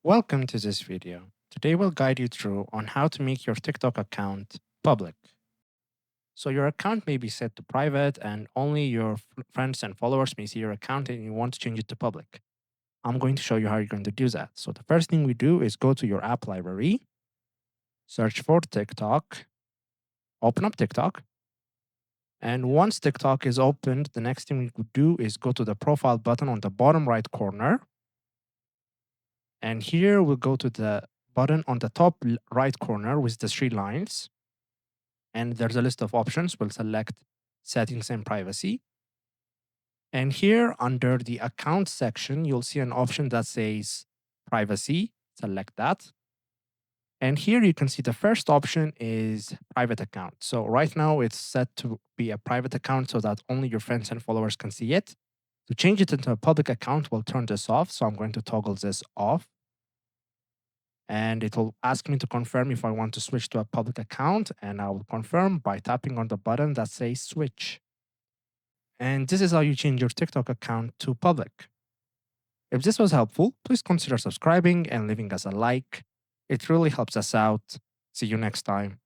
Welcome to this video. Today we'll guide you through on how to make your TikTok account public. So your account may be set to private and only your friends and followers may see your account and you want to change it to public. I'm going to show you how you're going to do that. So the first thing we do is go to your app library, search for TikTok, open up TikTok. And once TikTok is opened, the next thing we would do is go to the profile button on the bottom right corner. And here we'll go to the button on the top right corner with the three lines. And there's a list of options. We'll select settings and privacy. And here under the account section, you'll see an option that says privacy. Select that. And here you can see the first option is private account. So right now it's set to be a private account so that only your friends and followers can see it. To change it into a public account, we'll turn this off. So I'm going to toggle this off. And it will ask me to confirm if I want to switch to a public account, and I will confirm by tapping on the button that says switch. And this is how you change your TikTok account to public. If this was helpful, please consider subscribing and leaving us a like. It really helps us out. See you next time.